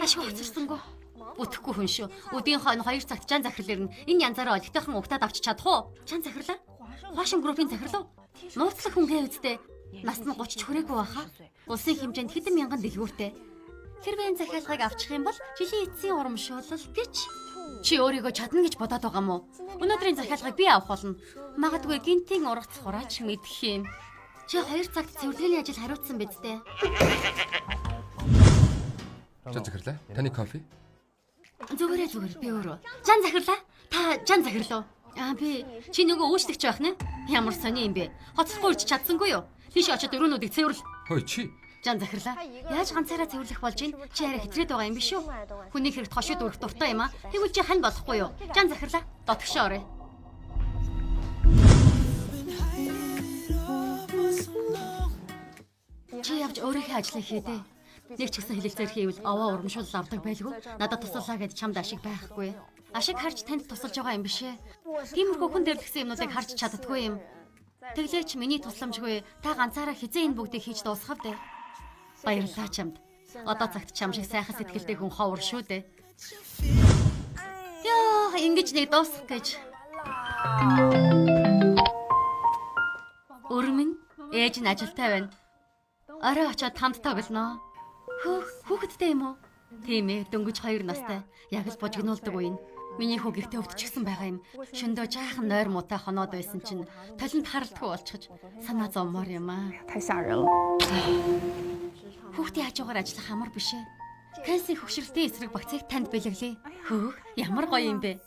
Ашиг хоцорсонгүй. Бүтэхгүй хүн шүү. Өдийн хойно 2 цагт Жан захирал ирнэ. Энэ янзаараа олигтойхон угтаад авчиж чадах уу? Жан захирлаа? Хошин группийн захирал уу? Нууцлах хүн гээ үсттэй. Нас нь 30 ч хүрээгүй баха. Улсын хэмжээнд хэдэн мянган дэлгүүртэй. Хэрвээ энэ захиалгыг авчих юм бол жилийн эцсийн урамшуулал гэж чи өөрийгөө чадна гэж бодоод байгаа мó? Өнөөдрийн захиалгыг би авах болно. Магадгүй гинтийн ургац хураач мэдэх юм. Чи 2 цагт цэвэрлэгийн ажил хариуцсан биз дээ. Жан захирлаа. Таны кофе? Зүгээр би өөрөө. Жан захирлаа? Та Жан захирлаа? Би чи нөгөө үүсгэж байх нэ? Ямар сони юм бэ? Хоцрохгүй ирж чадсангүй юу? Тийш очоод өрөөнүүдийг цэвэрлэл. Хөөе чи. Жан захирлаа. Яаж ганцаараа цэвэрлэх болж байна? Чи арай хэтрээд байгаа юм биш үү? Хүний хэрэгт хошид өрөх дуртай юм аа. Тэгвэл чи хань болохгүй юу? Жан захирлаа. Дотгошоо орой. Чи явж өөрийнхөө ажлыг хийдэ. Нэг ч гэсэн хэлэлцээр хийвэл аваа урамшуулал авдаг байлгүй. Надад туслалаа гэж чамд ашиг байхгүй. Ашиг харж танд тусалж байгаа юм бишээ. Тиймэрхүү хүн дэрлэгсэн юмнуудыг харж чаддаггүй юм. Тэглээч миний тусламжгүй та ганцаараа хизээ энэ бүгдийг хийж дуусгав дээ. Баярлалаа чамд. Одоо цагт чам шиг сайхан сэтгэлтэй хүн ховор шүү дээ. Яа, ингэж нэг дуусгах гэж. Өрмөн ээж нь ажилтай байна. Орой очоод хамт тоглоно. Хүүхэдтэй юм уу? Тийм ээ, дөнгөж 2 настай. Яг л бужигнуулдаг үе. Миний хүү гэртээ өвдчихсэн байгаа юм. Шөндөө жаахан нойр муутай хоноод байсан чинь толинд харалтгүй болчихж санаа зовмоор юм аа. Хүүхдийн хажуугаар ажиллах амар биш ээ. Кэнсийн хөвшрөлтийн эсрэг багцыг танд бэлэглэе. Хөөх, ямар гоё юм бэ?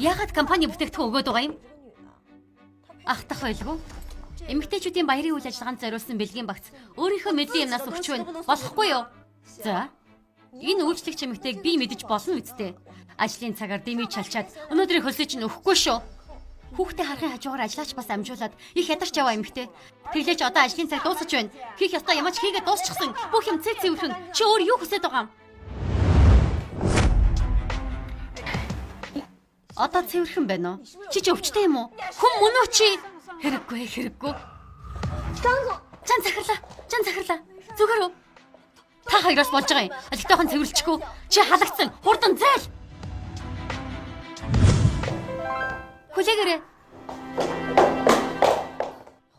Яагаад компани бүтээгдэхүүн өгөөд байгаа юм? Ахтах байлгүй. Эмэгтэйчүүдийн баярын үйл ажиллагаанд зориулсан бэлгийн багц өөрийнхөө мэдлийн юмнаас өгч байна. Болохгүй юу? За. Энэ үйлчлэгч эмэгтэйг би мэдэж болно үсттэй. Ажлын цагаар дэмий чалчаад өнөөдрийн хөлсөж нь өгөхгүй шүү. Хүүхдээ харахын хажуугаар ажиллаач бас амжуулаад их ядарч яваа эмэгтэй. Тэглээч одоо ажлын цаг дуусаж байна. Хийх ёстой ямаач хийгээ дуусчихсан. Бүх юм цэв цэвэрхэн. Чи өөр юу хүсэж байгаа юм? Одоо цэвэрхэн байна уу? Чи ч өвчтэй юм уу? Хүн мөн үү чи? Хэрэггүй. Жан захирлаа. Зүгээр үү? Та хоёроос болж байгаа юм. Алигтойхон цэвэрлчихгүй. Чи халагдсан. Хурдан зайл. Хүлээгээрэй.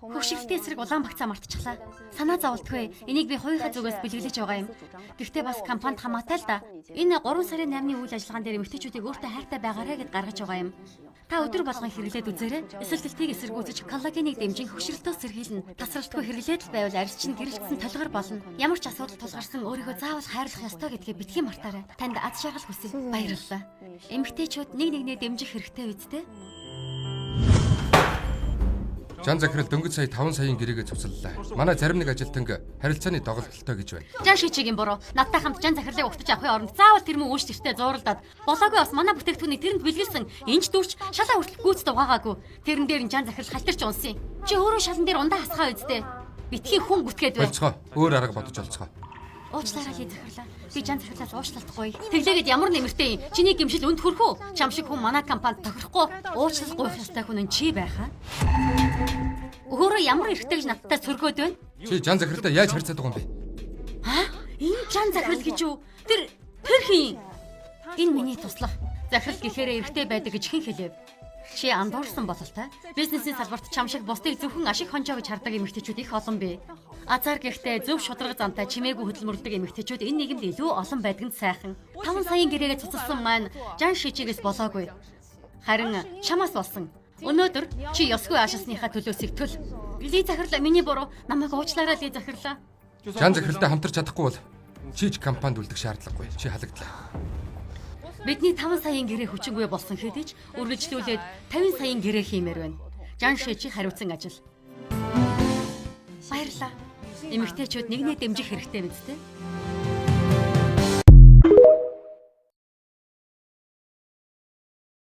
Хөвшилтийн эсрэг улаан багцаа мартчихлаа. Санаа зовлтгүй. Энийг би хоёрын зүгээс бэлгэлж байгаа юм. Гэхдээ бас компанид хамаатай л да. Энэ 3 сарын 8-ны үйл ажиллагаан дээр эмэгтэйчүүдийг өөртөө хайртай байгаарэ гэд гаргаж байгаа юм. Та өдөр болгон хэрэглээд үзээрэй. Эсэлтэлтийг эсэргүүцэж коллагеныг дэмжин хөвшрөлтөөс сэргийлнэ. Тасралтгүй хэрэглээд л байвал арьсчин гэрэлтсэн толгор болно. Ямар ч асуудал тулгарсан өөрийгөө заавал хайрлах ёстой гэдгээ битгий мартаарай. Танд аз жаргал хүсье. Баярлалаа. Эмэгтэйчүүд нэг нэгнээ дэмжих хэрэгтэй үсттэй. Жан захирал дөнгөж сая 5 саяын гэрээгээ цуцлалаа. Манай зарим нэг ажилтнаг харилцааны доголдолтой гэж байна. Жан шичигийн буруу. Надтай хамт Жан захирлыг угтаж авахын оронд заавал тэр мөн үүштертэй зууралдаад болоогүй бас манай бүтээгдэхүүнийг тэрэнд бэлгэлсэн. Энж дүүрч шалаа хүртэл гүйц дугаагаагүй. Тэрэн дээр нь Жан захирал халтарч унсан. Чи өөрөө шалан дээр ундаа хасгаа үсттэй. Битгий хүн гүтгээд бай. Болцгоо. Өөр арга бодож олцгоо. Уучлаарай ли захирлаа. Би Жан захирлаас уучлалтгүй. Тэглээгээд ямар нэмэртэй юм. Чиний гимшил өнд хүрхүү. Чам шиг хүн манай компанид тохирохгүй. Уучлал гуйх ёстой хүн нь чи байхаа. Өөрөө ямар эрхтэй гэж надтай сөргөөд байна? Чи Жан захирлаа яаж харьцаад байгаа юм бэ? Энэ Жан захирал гэж юу? Тэр хин? Энэ миний туслах. Захирал гэхээрээ эрхтэй байдаг гэж хэн хэлэв? Чи андуурсан бололтой. Бизнесийн салбарт чам шиг бусдыг зөвхөн ашиг хонжоо гэж хардаг эмэгтэйчүүд их олон бий. Азар гэхдээ зөв шударга зантай чимээгүй хөдөлмөрлөдөг эмэгтэйчүүд энэ нийгэмд илүү олон байдаг нь сайхан. 5 саяын гэрээгээ цуцалсан маань Жан шичигээс болоогүй. Харин чамаас болсон. Өнөөдөр чи ёсгүй ашиасныхаа төлөө сэгтгэл. Ли захирлаа миний буруу. Намайг уучлаарай ли захирлаа. Жан захиралтай хамтарч чадахгүй бол чи ч компанид үлдэх шаардлагагүй. Чи халагдлаа. Бидний 5 саяын гэрээ хүчингүй болсон хэдий ч үргэлжлүүлээд 50 саяын гэрээ хиймээр байна. Жан шичиг хариуцсан ажил. Баярлалаа. Эмэгтэйчүүд нэгнээ дэмжих хэрэгтэй биз дээ.